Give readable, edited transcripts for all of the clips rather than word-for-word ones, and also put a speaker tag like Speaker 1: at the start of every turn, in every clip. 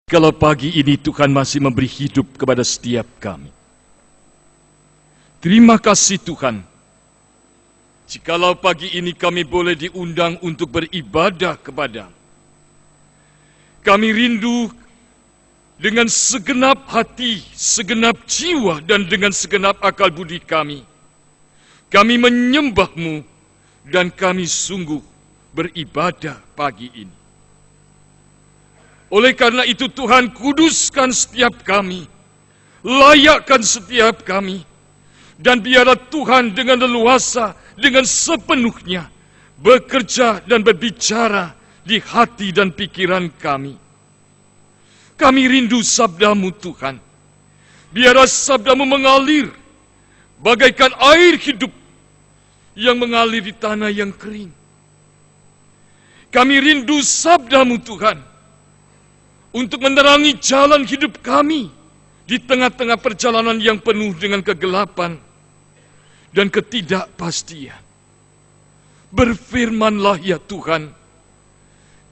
Speaker 1: Kalau pagi ini Tuhan masih memberi hidup kepada setiap kami. Terima kasih Tuhan. Jikalau pagi ini kami boleh diundang untuk beribadah kepada-Mu. Kami rindu dengan segenap hati, segenap jiwa, dan dengan segenap akal budi kami. Kami menyembah-Mu dan kami sungguh beribadah pagi ini. Oleh karena itu Tuhan, kuduskan setiap kami, layakkan setiap kami, dan biarlah Tuhan dengan leluasa, dengan sepenuhnya, bekerja dan berbicara di hati dan pikiran kami. Kami rindu sabda-Mu Tuhan, biarlah sabda-Mu mengalir, bagaikan air hidup yang mengalir di tanah yang kering. Kami rindu sabda-Mu Tuhan, untuk menerangi jalan hidup kami di tengah-tengah perjalanan yang penuh dengan kegelapan dan ketidakpastian. Berfirmanlah ya Tuhan,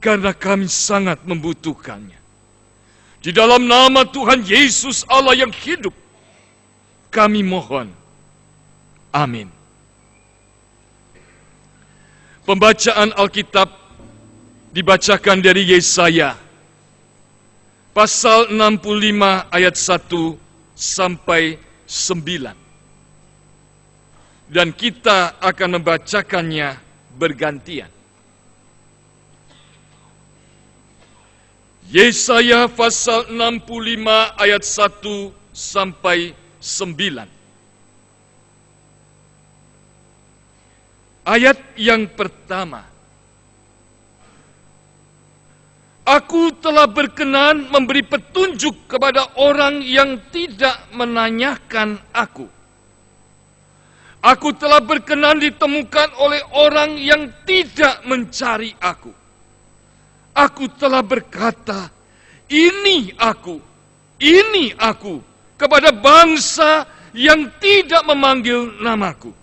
Speaker 1: karena kami sangat membutuhkannya. Di dalam nama Tuhan Yesus Allah yang hidup, kami mohon. Amin. Pembacaan Alkitab dibacakan dari Yesaya Pasal 65 ayat 1 sampai 9. Dan kita akan membacakannya bergantian. Yesaya pasal 65 ayat 1 sampai 9. Ayat yang pertama. Aku telah berkenan memberi petunjuk kepada orang yang tidak menanyakan aku. Aku telah berkenan ditemukan oleh orang yang tidak mencari aku. Aku telah berkata, ini aku, kepada bangsa yang tidak memanggil namaku.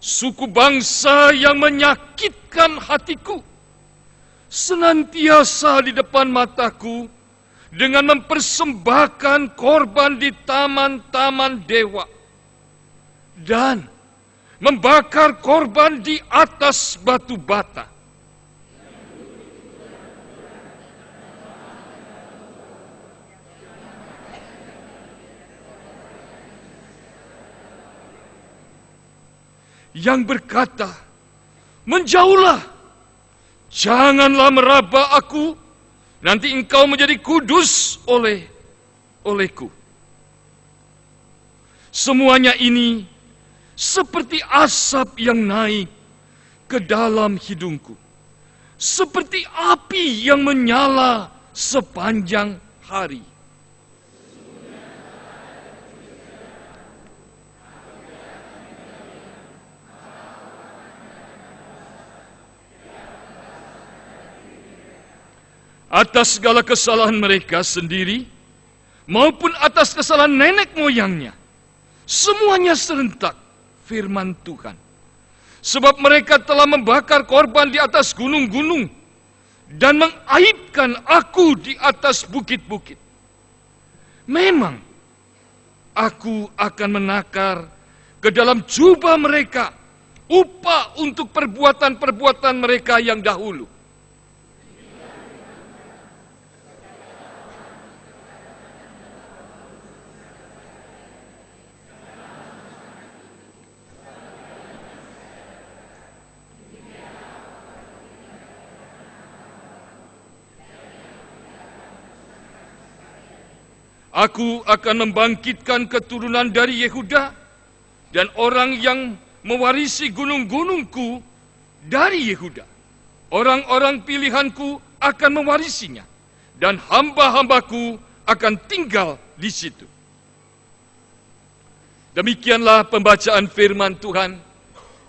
Speaker 1: Suku bangsa yang menyakitkan hatiku senantiasa di depan mataku dengan mempersembahkan korban di taman-taman dewa dan membakar korban di atas batu bata. Yang berkata, menjauhlah, janganlah meraba aku, nanti engkau menjadi kudus olehku. Semuanya ini seperti asap yang naik ke dalam hidungku, seperti api yang menyala sepanjang hari. Atas segala kesalahan mereka sendiri, maupun atas kesalahan nenek moyangnya, semuanya serentak, firman Tuhan. Sebab mereka telah membakar korban di atas gunung-gunung, dan mengaibkan aku di atas bukit-bukit. Memang, aku akan menakar ke dalam jubah mereka, upah untuk perbuatan-perbuatan mereka yang dahulu. Aku akan membangkitkan keturunan dari Yehuda dan orang yang mewarisi gunung-gunungku dari Yehuda. Orang-orang pilihanku akan mewarisinya dan hamba-hambaku akan tinggal di situ. Demikianlah pembacaan firman Tuhan.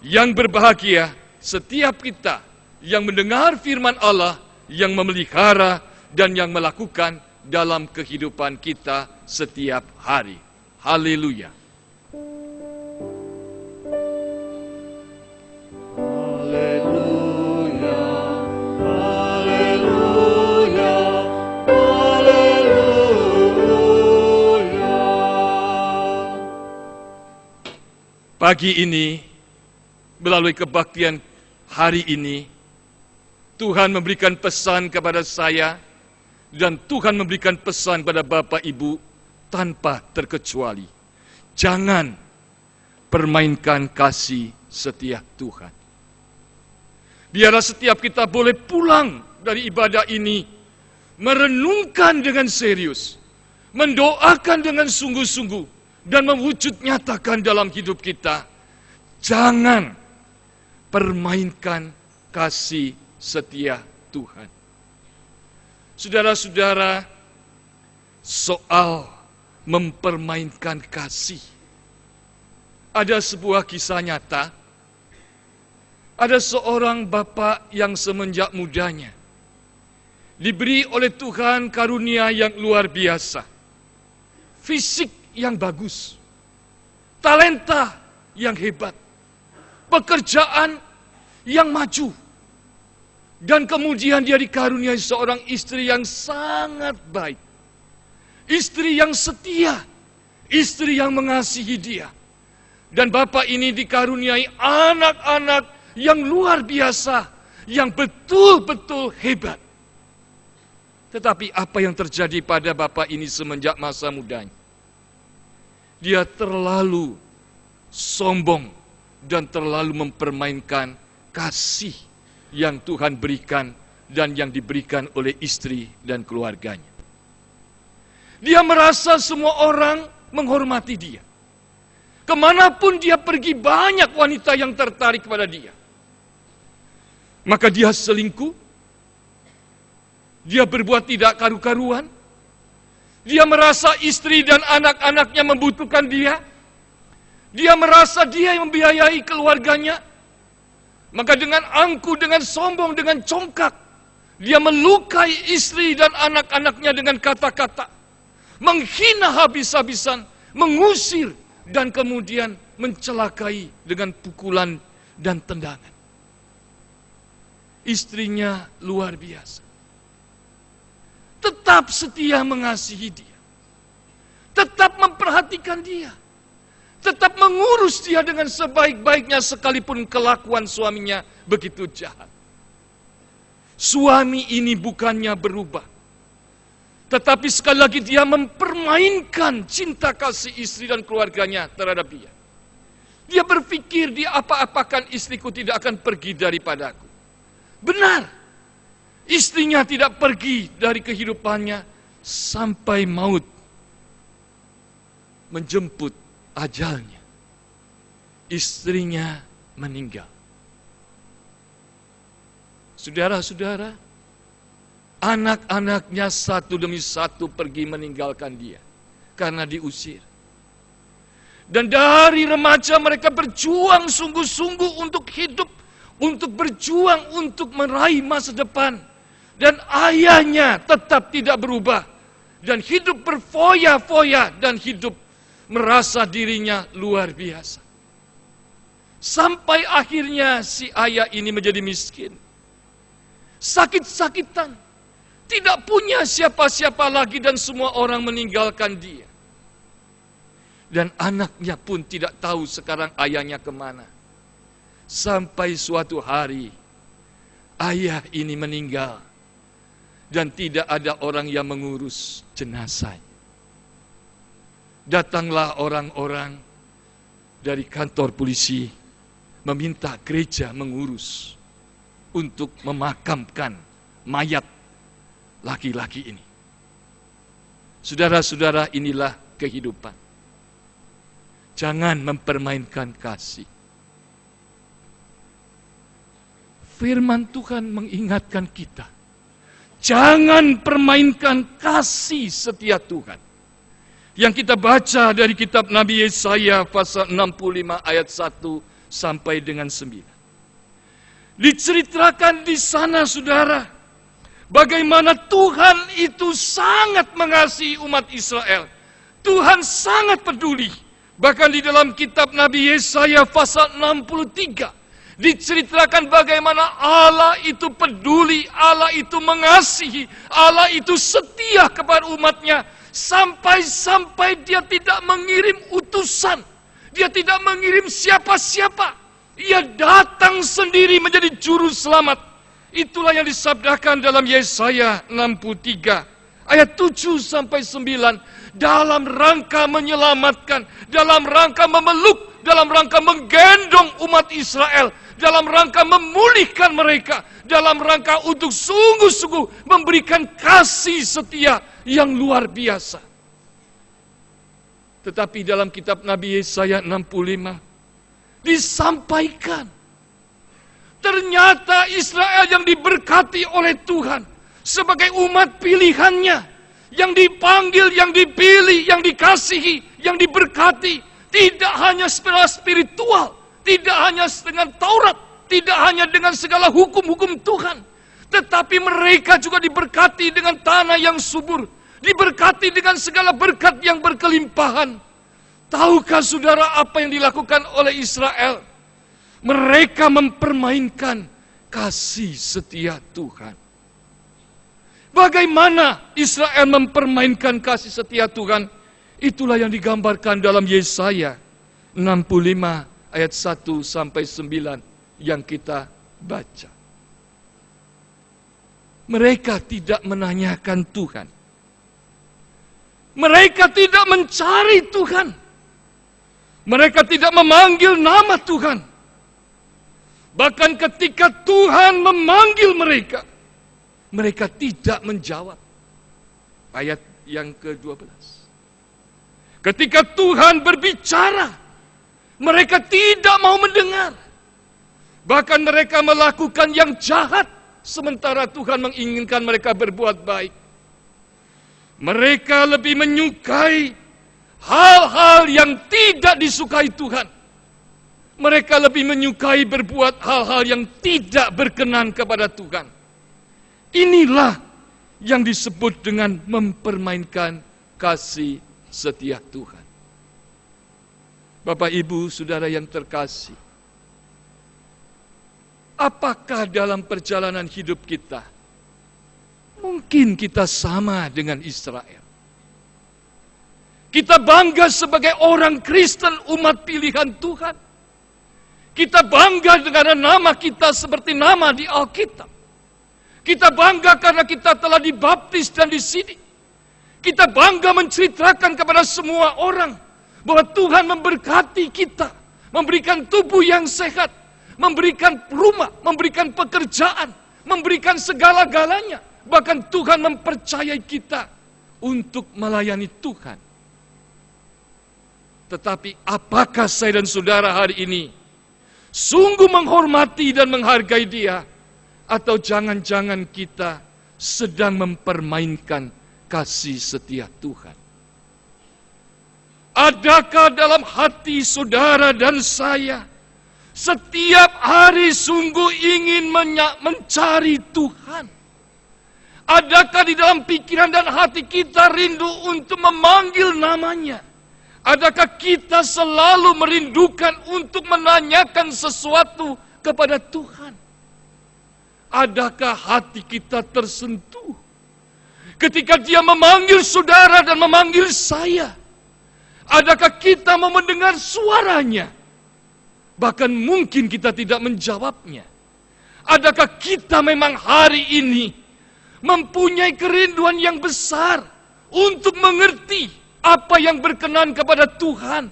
Speaker 1: Yang berbahagia setiap kita yang mendengar firman Allah, yang memelihara dan yang melakukan dalam kehidupan kita setiap hari. Haleluya.
Speaker 2: Haleluya, haleluya, haleluya.
Speaker 1: Pagi ini, melalui kebaktian hari ini, Tuhan memberikan pesan kepada saya, dan Tuhan memberikan pesan pada Bapak Ibu tanpa terkecuali. Jangan permainkan kasih setia Tuhan. Biarlah setiap kita boleh pulang dari ibadah ini, merenungkan dengan serius, mendoakan dengan sungguh-sungguh, dan mewujud nyatakan dalam hidup kita. Jangan permainkan kasih setia Tuhan. Saudara-saudara, soal mempermainkan kasih, ada sebuah kisah nyata. Ada seorang bapak yang semenjak mudanya diberi oleh Tuhan karunia yang luar biasa, fisik yang bagus, talenta yang hebat, pekerjaan yang maju, dan kemudian dia dikaruniai seorang istri yang sangat baik, istri yang setia, istri yang mengasihi dia. Dan bapak ini dikaruniai anak-anak yang luar biasa, yang betul-betul hebat. Tetapi apa yang terjadi pada bapak ini semenjak masa mudanya? Dia terlalu sombong dan terlalu mempermainkan kasih yang Tuhan berikan dan yang diberikan oleh istri dan keluarganya. Dia merasa semua orang menghormati dia. Kemanapun dia pergi, banyak wanita yang tertarik pada dia. Maka dia selingkuh, dia berbuat tidak karu-karuan, dia merasa istri dan anak-anaknya membutuhkan dia, dia merasa dia yang membiayai keluarganya. Maka dengan angkuh, dengan sombong, dengan congkak, dia melukai istri dan anak-anaknya dengan kata-kata, menghina habis-habisan, mengusir, dan kemudian mencelakai dengan pukulan dan tendangan. Istrinya luar biasa, tetap setia mengasihi dia, tetap memperhatikan dia, tetap mengurus dia dengan sebaik-baiknya sekalipun kelakuan suaminya begitu jahat. Suami ini bukannya berubah, tetapi sekali lagi dia mempermainkan cinta kasih istri dan keluarganya terhadap dia. Dia berpikir, dia apa-apakan istriku tidak akan pergi daripadaku. Benar, istrinya tidak pergi dari kehidupannya sampai maut menjemput ajalnya. Istrinya meninggal. Saudara-saudara, anak-anaknya satu demi satu pergi meninggalkan dia karena diusir. Dan dari remaja mereka berjuang sungguh-sungguh untuk hidup, untuk berjuang untuk meraih masa depan. Dan ayahnya tetap tidak berubah dan hidup berfoya-foya dan hidup merasa dirinya luar biasa. Sampai akhirnya si ayah ini menjadi miskin, sakit-sakitan, tidak punya siapa-siapa lagi dan semua orang meninggalkan dia. Dan anaknya pun tidak tahu sekarang ayahnya kemana. Sampai suatu hari ayah ini meninggal dan tidak ada orang yang mengurus jenazah. Datanglah orang-orang dari kantor polisi meminta gereja mengurus untuk memakamkan mayat laki-laki ini. Saudara-saudara, inilah kehidupan. Jangan mempermainkan kasih. Firman Tuhan mengingatkan kita, jangan permainkan kasih setia Tuhan. Yang kita baca dari kitab Nabi Yesaya pasal 65 ayat 1 sampai dengan 9. Diceritakan di sana, saudara, bagaimana Tuhan itu sangat mengasihi umat Israel. Tuhan sangat peduli. Bahkan di dalam kitab Nabi Yesaya pasal 63 diceritakan bagaimana Allah itu peduli, Allah itu mengasihi, Allah itu setia kepada umatnya. Sampai-sampai dia tidak mengirim utusan, dia tidak mengirim siapa-siapa. Ia datang sendiri menjadi juru selamat. Itulah yang disabdakan dalam Yesaya 63 ayat 7-9. Dalam rangka menyelamatkan, dalam rangka memeluk, dalam rangka menggendong umat Israel, dalam rangka memulihkan mereka, dalam rangka untuk sungguh-sungguh memberikan kasih setia yang luar biasa. Tetapi dalam kitab Nabi Yesaya 65 disampaikan, ternyata Israel yang diberkati oleh Tuhan sebagai umat pilihannya, yang dipanggil, yang dipilih, yang dikasihi, yang diberkati, tidak hanya secara spiritual, tidak hanya dengan Taurat, tidak hanya dengan segala hukum-hukum Tuhan, tetapi mereka juga diberkati dengan tanah yang subur, diberkati dengan segala berkat yang berkelimpahan. Tahukah saudara apa yang dilakukan oleh Israel? Mereka mempermainkan kasih setia Tuhan. Bagaimana Israel mempermainkan kasih setia Tuhan? Itulah yang digambarkan dalam Yesaya 65 ayat 1-9 yang kita baca. Mereka tidak menanyakan Tuhan. Mereka tidak mencari Tuhan. Mereka tidak memanggil nama Tuhan. Bahkan ketika Tuhan memanggil mereka, mereka tidak menjawab. Ayat yang ke-12. Ketika Tuhan berbicara, mereka tidak mau mendengar. Bahkan mereka melakukan yang jahat, sementara Tuhan menginginkan mereka berbuat baik. Mereka lebih menyukai hal-hal yang tidak disukai Tuhan. Mereka lebih menyukai berbuat hal-hal yang tidak berkenan kepada Tuhan. Inilah yang disebut dengan mempermainkan kasih setia Tuhan. Bapak, Ibu, Saudara yang terkasih, apakah dalam perjalanan hidup kita mungkin kita sama dengan Israel? Kita bangga sebagai orang Kristen, umat pilihan Tuhan. Kita bangga dengan nama kita seperti nama di Alkitab. Kita bangga karena kita telah dibaptis dan disidik. Kita bangga menceritakan kepada semua orang bahwa Tuhan memberkati kita, memberikan tubuh yang sehat, memberikan rumah, memberikan pekerjaan, memberikan segala-galanya. Bahkan Tuhan mempercayai kita untuk melayani Tuhan. Tetapi apakah saya dan saudara hari ini sungguh menghormati dan menghargai Dia? Atau jangan-jangan kita sedang mempermainkan kasih setia Tuhan? Adakah dalam hati saudara dan saya setiap hari sungguh ingin mencari Tuhan? Adakah di dalam pikiran dan hati kita rindu untuk memanggil namanya? Adakah kita selalu merindukan untuk menanyakan sesuatu kepada Tuhan? Adakah hati kita tersentuh ketika Dia memanggil saudara dan memanggil saya? Adakah kita mau mendengar suaranya? Bahkan mungkin kita tidak menjawabnya. Adakah kita memang hari ini mempunyai kerinduan yang besar untuk mengerti apa yang berkenan kepada Tuhan?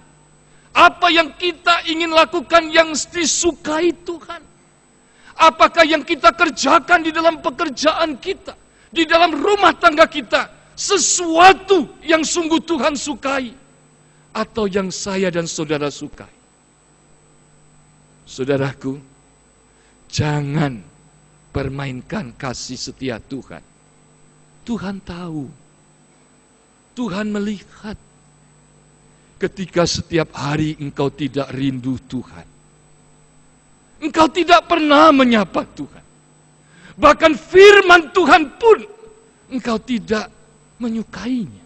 Speaker 1: Apa yang kita ingin lakukan yang disukai Tuhan? Apakah yang kita kerjakan di dalam pekerjaan kita, di dalam rumah tangga kita, sesuatu yang sungguh Tuhan sukai? Atau yang saya dan saudara sukai? Saudaraku, jangan permainkan kasih setia Tuhan. Tuhan tahu, Tuhan melihat ketika setiap hari engkau tidak rindu Tuhan. Engkau tidak pernah menyapa Tuhan. Bahkan firman Tuhan pun engkau tidak menyukainya.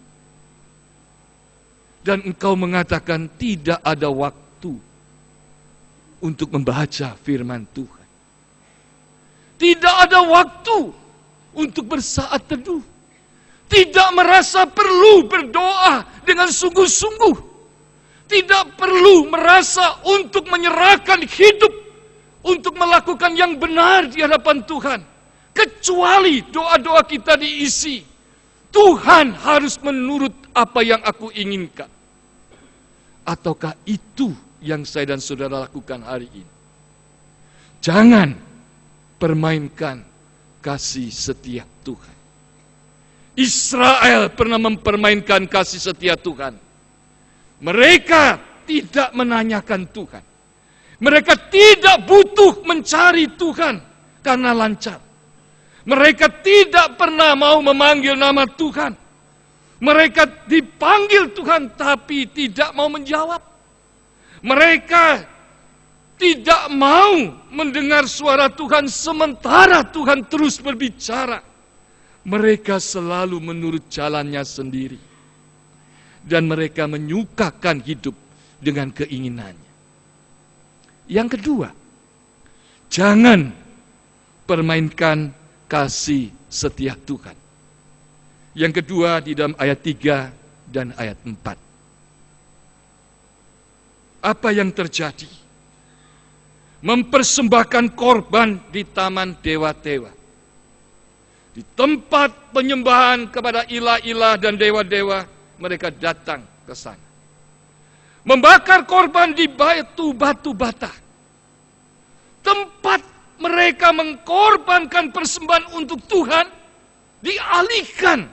Speaker 1: Dan engkau mengatakan tidak ada waktu untuk membaca firman Tuhan. Tidak ada waktu untuk bersaat teduh. Tidak merasa perlu berdoa dengan sungguh-sungguh. Tidak perlu merasa untuk menyerahkan hidup untuk melakukan yang benar di hadapan Tuhan. Kecuali doa-doa kita diisi, Tuhan harus menurut apa yang aku inginkan. Ataukah itu yang saya dan saudara lakukan hari ini? Jangan permainkan kasih setia Tuhan. Israel pernah mempermainkan kasih setia Tuhan. Mereka tidak menanyakan Tuhan. Mereka tidak butuh mencari Tuhan karena lancar. Mereka tidak pernah mau memanggil nama Tuhan. Mereka dipanggil Tuhan tapi tidak mau menjawab. Mereka tidak mau mendengar suara Tuhan sementara Tuhan terus berbicara. Mereka selalu menurut jalannya sendiri. Dan mereka menyukakan hidup dengan keinginannya. Yang kedua, jangan permainkan kasih setia Tuhan. Yang kedua di dalam ayat 3 dan ayat 4. Apa yang terjadi? Mempersembahkan korban di taman dewa-dewa. Di tempat penyembahan kepada ilah-ilah dan dewa-dewa, mereka datang ke sana. Membakar korban di batu bata. Tempat mereka mengkorbankan persembahan untuk Tuhan, dialihkan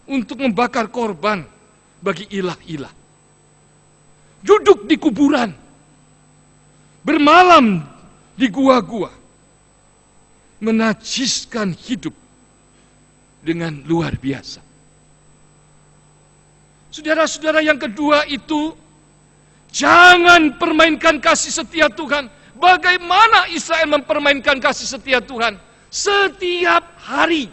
Speaker 1: untuk membakar korban bagi ilah-ilah. Duduk di kuburan, bermalam di gua-gua, menajiskan hidup dengan luar biasa. Saudara-saudara, yang kedua itu, jangan permainkan kasih setia Tuhan. Bagaimana Israel mempermainkan kasih setia Tuhan? Setiap hari,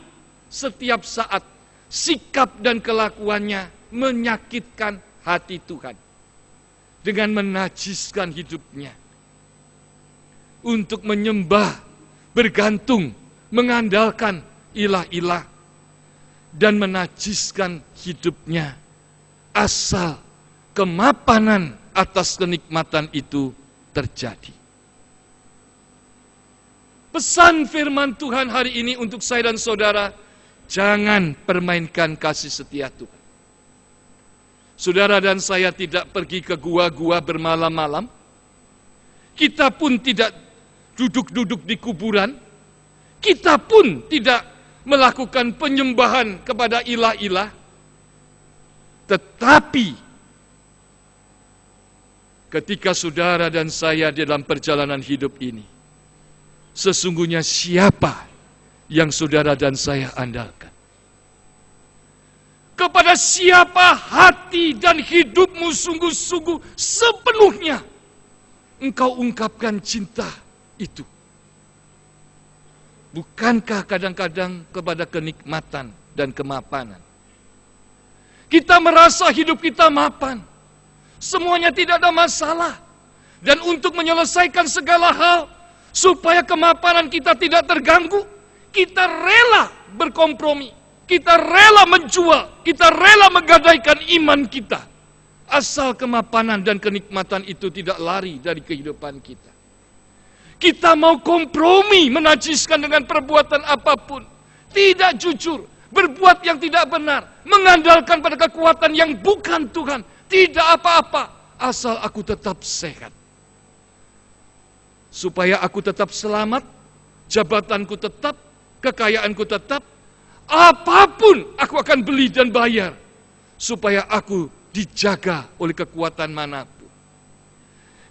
Speaker 1: setiap saat, sikap dan kelakuannya menyakitkan hati Tuhan. Dengan menajiskan hidupnya. Untuk menyembah, bergantung, mengandalkan ilah-ilah. Dan menajiskan hidupnya. Asal kemapanan atas kenikmatan itu terjadi. Pesan firman Tuhan hari ini untuk saya dan saudara, jangan permainkan kasih setia Tuhan. Saudara dan saya tidak pergi ke gua-gua bermalam-malam. Kita pun tidak duduk-duduk di kuburan. Kita pun tidak melakukan penyembahan kepada ilah-ilah. Tetapi ketika saudara dan saya dalam perjalanan hidup ini, sesungguhnya siapa yang saudara dan saya andalkan? Kepada siapa hati dan hidupmu sungguh-sungguh sepenuhnya engkau ungkapkan cinta itu? Bukankah kadang-kadang kepada kenikmatan dan kemapanan? Kita merasa hidup kita mapan, semuanya tidak ada masalah. Dan untuk menyelesaikan segala hal, supaya kemapanan kita tidak terganggu, kita rela berkompromi. Kita rela menjual, kita rela menggadaikan iman kita. Asal kemapanan dan kenikmatan itu tidak lari dari kehidupan kita. Kita mau kompromi menajiskan dengan perbuatan apapun. Tidak jujur, berbuat yang tidak benar, mengandalkan pada kekuatan yang bukan Tuhan. Tidak apa-apa, asal aku tetap sehat. Supaya aku tetap selamat, jabatanku tetap, kekayaanku tetap, apapun aku akan beli dan bayar, supaya aku dijaga oleh kekuatan manapun.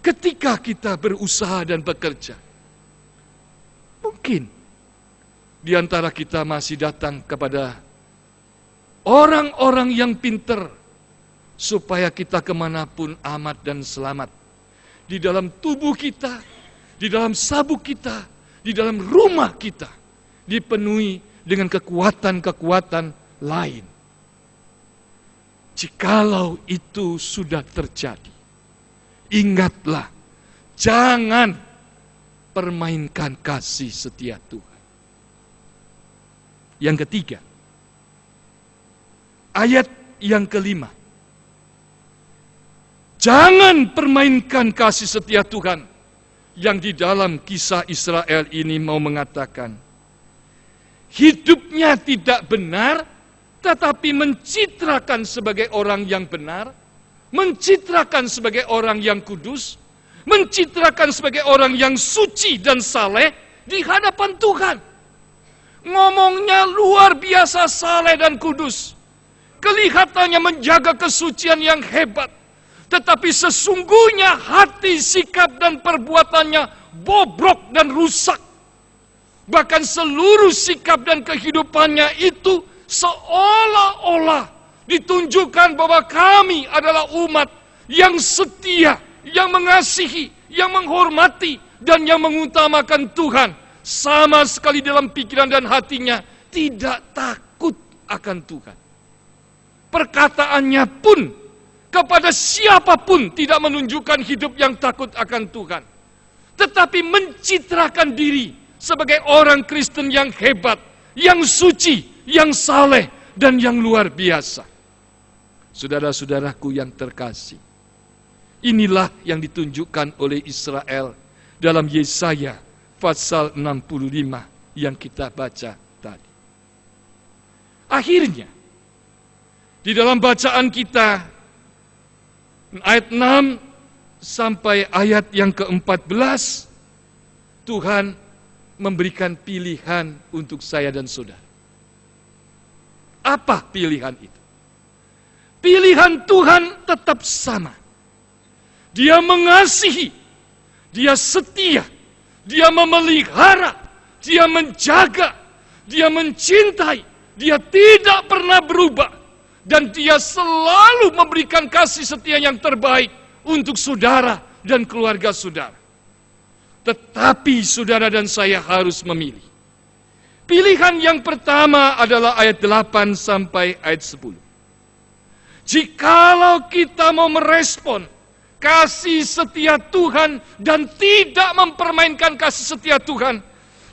Speaker 1: Ketika kita berusaha dan bekerja, mungkin di antara kita masih datang kepada orang-orang yang pintar, supaya kita kemanapun amat dan selamat. Di dalam tubuh kita, di dalam sabuk kita, di dalam rumah kita, dipenuhi dengan kekuatan-kekuatan lain. Jikalau itu sudah terjadi, ingatlah, jangan permainkan kasih setia Tuhan. Yang ketiga, ayat yang kelima. Jangan permainkan kasih setia Tuhan yang di dalam kisah Israel ini mau mengatakan, hidupnya tidak benar, tetapi mencitrakan sebagai orang yang benar, mencitrakan sebagai orang yang kudus, mencitrakan sebagai orang yang suci dan saleh di hadapan Tuhan. Ngomongnya luar biasa saleh dan kudus. Kelihatannya menjaga kesucian yang hebat. Tetapi sesungguhnya hati, sikap, dan perbuatannya bobrok dan rusak. Bahkan seluruh sikap dan kehidupannya itu seolah-olah ditunjukkan bahwa kami adalah umat yang setia, yang mengasihi, yang menghormati, dan yang mengutamakan Tuhan. Sama sekali dalam pikiran dan hatinya tidak takut akan Tuhan. Perkataannya pun kepada siapapun tidak menunjukkan hidup yang takut akan Tuhan. Tetapi mencitrakan diri sebagai orang Kristen yang hebat, yang suci, yang saleh, dan yang luar biasa. Saudara-saudaraku yang terkasih, inilah yang ditunjukkan oleh Israel dalam Yesaya pasal 65 yang kita baca tadi. Akhirnya, di dalam bacaan kita, ayat 6 sampai ayat yang ke-14, Tuhan memberikan pilihan untuk saya dan saudara. Apa pilihan itu? Pilihan Tuhan tetap sama. Dia mengasihi, Dia setia, Dia memelihara, Dia menjaga, Dia mencintai, Dia tidak pernah berubah. Dan Dia selalu memberikan kasih setia yang terbaik untuk saudara dan keluarga saudara. Tetapi saudara dan saya harus memilih. Pilihan yang pertama adalah ayat 8 sampai ayat 10. Jikalau kita mau merespon kasih setia Tuhan dan tidak mempermainkan kasih setia Tuhan,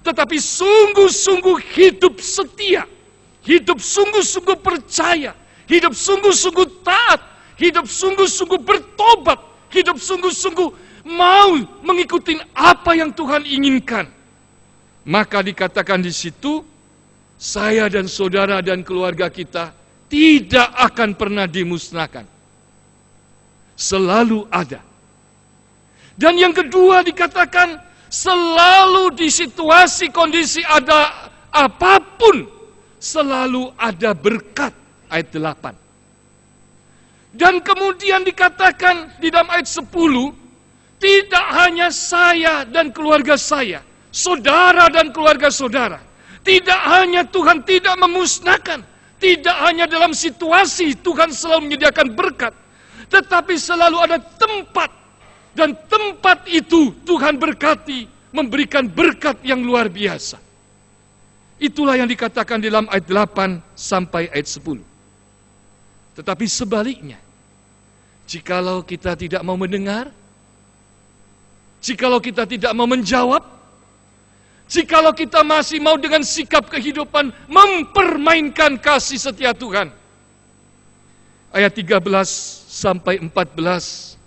Speaker 1: tetapi sungguh-sungguh hidup setia, hidup sungguh-sungguh percaya, hidup sungguh-sungguh taat, hidup sungguh-sungguh bertobat, hidup sungguh-sungguh mau mengikuti apa yang Tuhan inginkan. Maka dikatakan di situ, saya dan saudara dan keluarga kita tidak akan pernah dimusnahkan. Selalu ada. Dan yang kedua dikatakan, selalu di situasi kondisi ada apapun, selalu ada berkat. Ayat 8. Dan kemudian dikatakan di dalam ayat 10, tidak hanya saya dan keluarga saya, saudara dan keluarga saudara, tidak hanya Tuhan tidak memusnahkan, tidak hanya dalam situasi Tuhan selalu menyediakan berkat, tetapi selalu ada tempat, dan tempat itu Tuhan berkati, memberikan berkat yang luar biasa. Itulah yang dikatakan di dalam ayat 8 sampai ayat 10. Tetapi sebaliknya, jikalau kita tidak mau mendengar, jikalau kita tidak mau menjawab, jikalau kita masih mau dengan sikap kehidupan mempermainkan kasih setia Tuhan. Ayat 13 sampai 14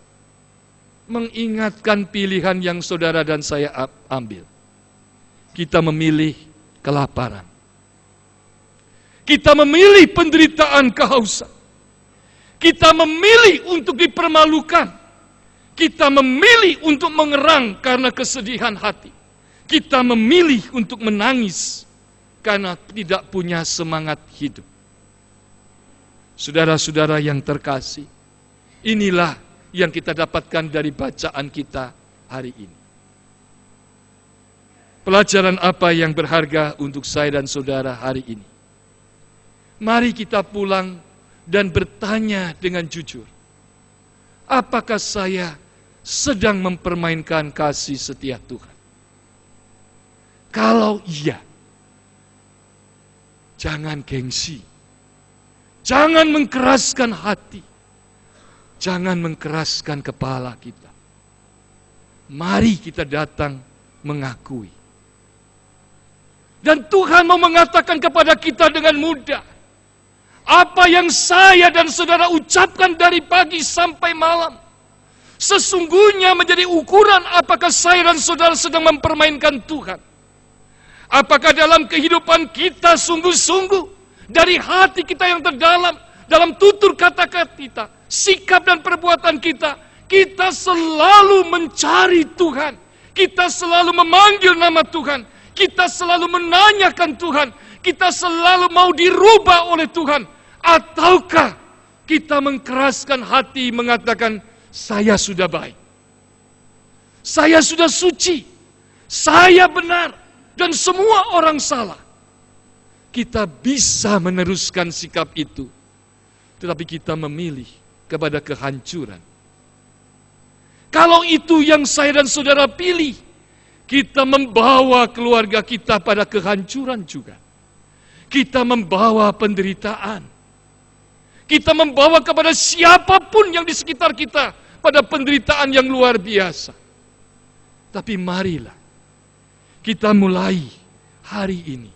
Speaker 1: mengingatkan pilihan yang saudara dan saya ambil. Kita memilih kelaparan. Kita memilih penderitaan kehausan. Kita memilih untuk dipermalukan. Kita memilih untuk mengerang karena kesedihan hati. Kita memilih untuk menangis karena tidak punya semangat hidup. Saudara-saudara yang terkasih, inilah yang kita dapatkan dari bacaan kita hari ini. Pelajaran apa yang berharga untuk saya dan saudara hari ini? Mari kita pulang dan bertanya dengan jujur, apakah saya sedang mempermainkan kasih setia Tuhan? Kalau iya, jangan gengsi, Jangan mengkeraskan hati. Jangan mengkeraskan kepala kita. Mari kita datang mengakui. Dan Tuhan mau mengatakan kepada kita dengan mudah, apa yang saya dan saudara ucapkan dari pagi sampai malam, sesungguhnya menjadi ukuran apakah saya dan saudara sedang mempermainkan Tuhan. Apakah dalam kehidupan kita sungguh-sungguh, dari hati kita yang terdalam, dalam tutur kata-kata kita, sikap dan perbuatan kita, kita selalu mencari Tuhan. Kita selalu memanggil nama Tuhan. Kita selalu menanyakan Tuhan. Kita selalu mau dirubah oleh Tuhan. Ataukah kita mengkeraskan hati mengatakan, saya sudah baik. Saya sudah suci. Saya benar. Dan semua orang salah. Kita bisa meneruskan sikap itu. Tetapi kita memilih kepada kehancuran. Kalau itu yang saya dan saudara pilih, kita membawa keluarga kita pada kehancuran juga. Kita membawa penderitaan. Kita membawa kepada siapapun yang di sekitar kita pada penderitaan yang luar biasa. Tapi marilah kita mulai hari ini.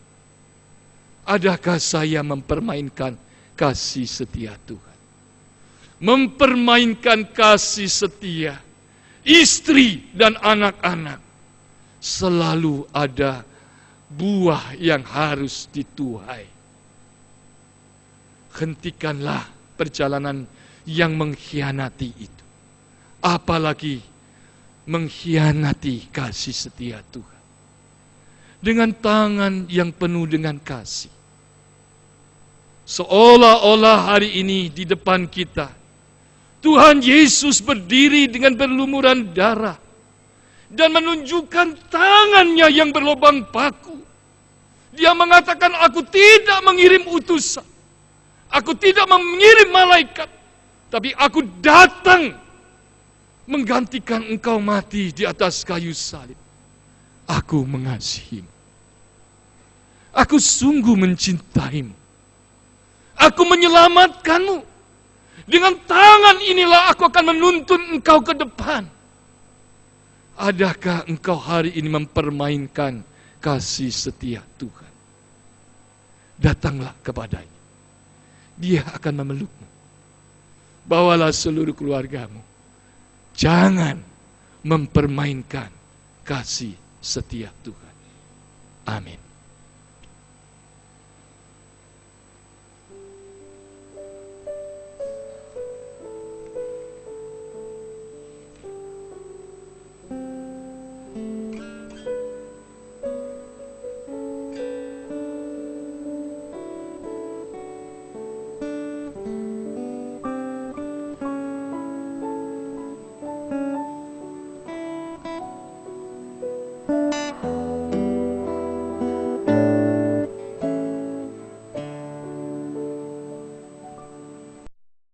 Speaker 1: Adakah saya mempermainkan kasih setia Tuhan? Mempermainkan kasih setia istri dan anak-anak. Selalu ada buah yang harus dituai. Hentikanlah perjalanan yang mengkhianati itu. Apalagi mengkhianati kasih setia Tuhan. Dengan tangan yang penuh dengan kasih. Seolah-olah hari ini di depan kita, Tuhan Yesus berdiri dengan berlumuran darah dan menunjukkan tangannya yang berlubang paku. Dia mengatakan, aku tidak mengirim utusan, aku tidak mengirim malaikat, tapi aku datang menggantikan engkau mati di atas kayu salib. Aku mengasihimu. Aku sungguh mencintaimu. Aku menyelamatkanmu. Dengan tangan inilah aku akan menuntun engkau ke depan. Adakah engkau hari ini mempermainkan kasih setia Tuhan? Datanglah kepadanya. Dia akan memelukmu. Bawalah seluruh keluargamu. Jangan mempermainkan kasih setia Tuhan. Amin.